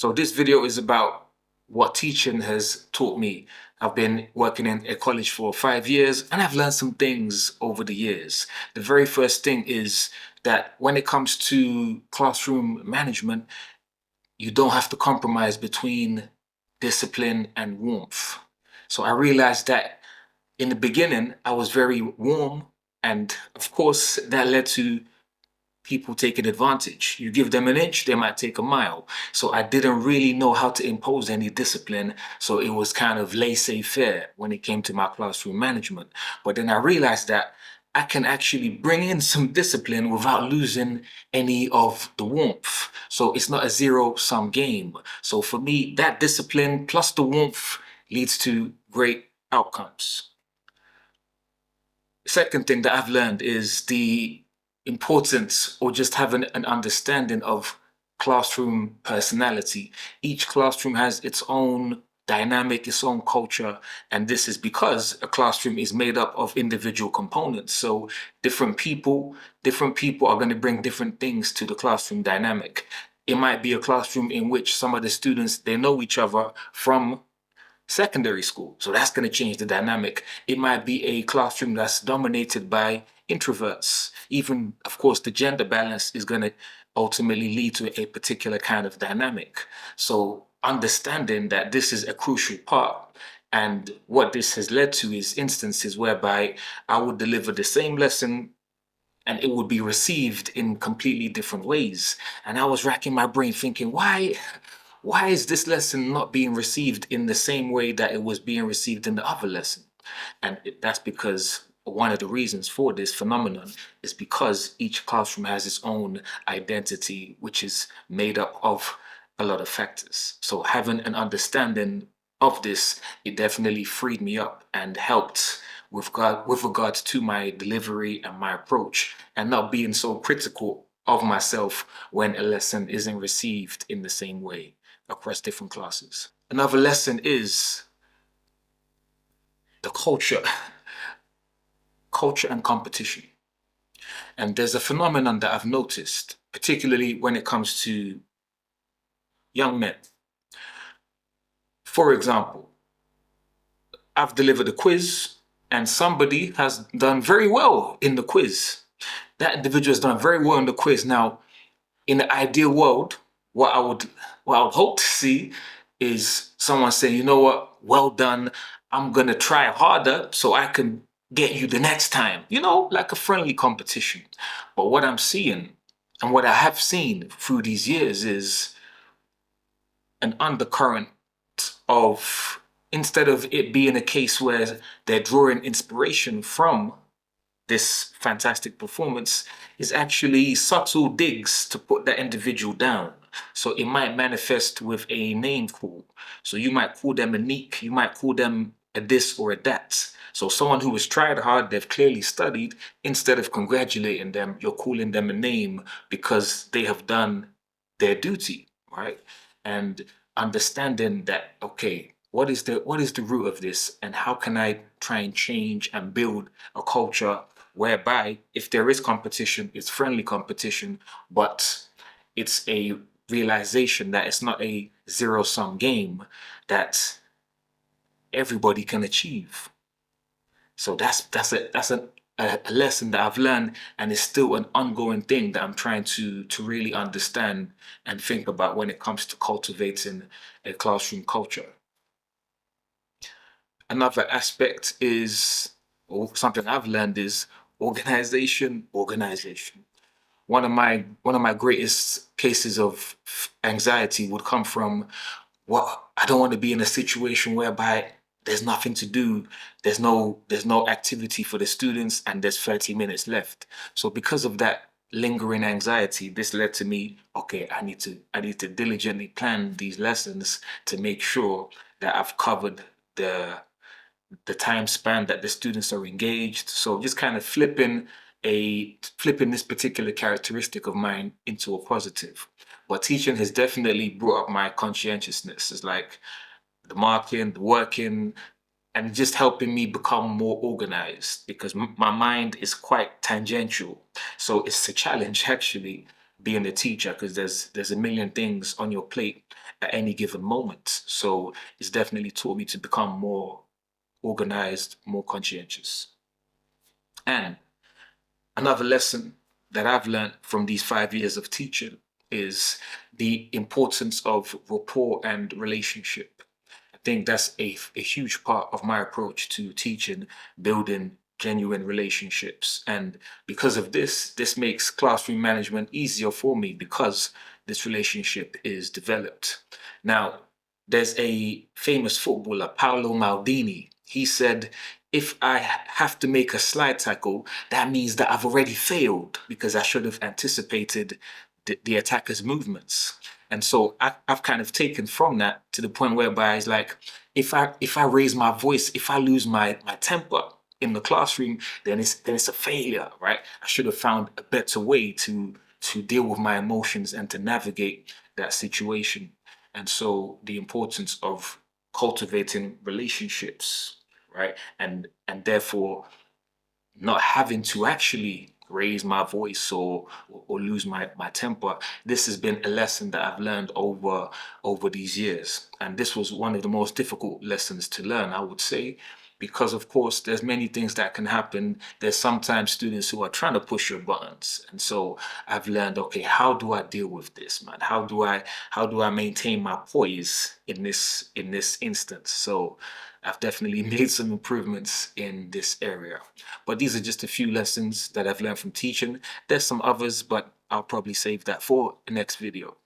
So this video is about what teaching has taught me. I've been working in a college for 5 years and I've learned some things over the years. The very first thing is that when it comes to classroom management, you don't have to compromise between discipline and warmth. So I realized that in the beginning, I was very warm, and of course, that led to people taking advantage. You give them an inch, they might take a mile. So I didn't really know how to impose any discipline. So it was kind of laissez-faire when it came to my classroom management. But then I realized that I can actually bring in some discipline without losing any of the warmth. So it's not a zero-sum game. So for me, that discipline plus the warmth leads to great outcomes. Second thing that I've learned is the importance or just having an understanding of classroom personality. Each classroom has its own dynamic, its own culture, and this is because a classroom is made up of individual components. So different people are going to bring different things to the classroom dynamic. It might be a classroom in which some of the students, they know each other from secondary school. So that's going to change the dynamic. It might be a classroom that's dominated by introverts. Even, of course, the gender balance is going to ultimately lead to a particular kind of dynamic. So understanding that this is a crucial part. And what this has led to is instances whereby I would deliver the same lesson and it would be received in completely different ways. And I was racking my brain thinking, why is this lesson not being received in the same way that it was being received in the other lesson? And that's because one of the reasons for this phenomenon is because each classroom has its own identity, which is made up of a lot of factors. So having an understanding of this, it definitely freed me up and helped with regards to my delivery and my approach, and not being so critical of myself when a lesson isn't received in the same way across different classes. Another lesson is the culture and competition. And there's a phenomenon that I've noticed, particularly when it comes to young men. For example, I've delivered a quiz and somebody has done very well in the quiz. That individual has done very well in the quiz. Now, in the ideal world, what I would hope to see is someone saying, you know what, well done. I'm going to try harder so I can get you the next time, like a friendly competition. But what I'm seeing and what I have seen through these years is an undercurrent of, instead of it being a case where they're drawing inspiration from this fantastic performance, is actually subtle digs to put that individual down. So it might manifest with a name call. So you might call them a Neek, you might call them a this or a that. So someone who has tried hard, they've clearly studied, instead of congratulating them, you're calling them a name because they have done their duty, right? And understanding that, okay, what is the root of this, and how can I try and change and build a culture whereby if there is competition, it's friendly competition, but it's a realization that it's not a zero-sum game that everybody can achieve. So that's a lesson that I've learned, and it's still an ongoing thing that I'm trying to really understand and think about when it comes to cultivating a classroom culture. Another aspect is, or something I've learned, is organization. One of my greatest cases of anxiety would come from, I don't want to be in a situation whereby there's nothing to do, there's no activity for the students, and there's 30 minutes left. So because of that lingering anxiety, this led to me, okay, I need to diligently plan these lessons to make sure that I've covered the time span that the students are engaged. So just kind of flipping this particular characteristic of mine into a positive. But teaching has definitely brought up my conscientiousness. It's like the marking, the working, and just helping me become more organized, because my mind is quite tangential. So it's a challenge actually, being a teacher, because there's a million things on your plate at any given moment. So it's definitely taught me to become more organized, more conscientious. And another lesson that I've learned from these 5 years of teaching is the importance of rapport and relationship. I think that's a huge part of my approach to teaching, building genuine relationships. And because of this makes classroom management easier for me because this relationship is developed. Now, there's a famous footballer, Paolo Maldini. He said, if I have to make a slide tackle, that means that I've already failed because I should have anticipated the attacker's movements. And so I've kind of taken from that to the point whereby it's like, if I raise my voice, if I lose my temper in the classroom, then it's a failure, right? I should have found a better way to deal with my emotions and to navigate that situation. And so the importance of cultivating relationships, right? And therefore not having to actually raise my voice or lose my temper. This has been a lesson that I've learned over these years. And this was one of the most difficult lessons to learn, I would say, because of course there's many things that can happen. There's sometimes students who are trying to push your buttons. And so I've learned, okay, how do I deal with this, man? How do I maintain my poise in this instance? So I've definitely made some improvements in this area. But these are just a few lessons that I've learned from teaching. There's some others, but I'll probably save that for the next video.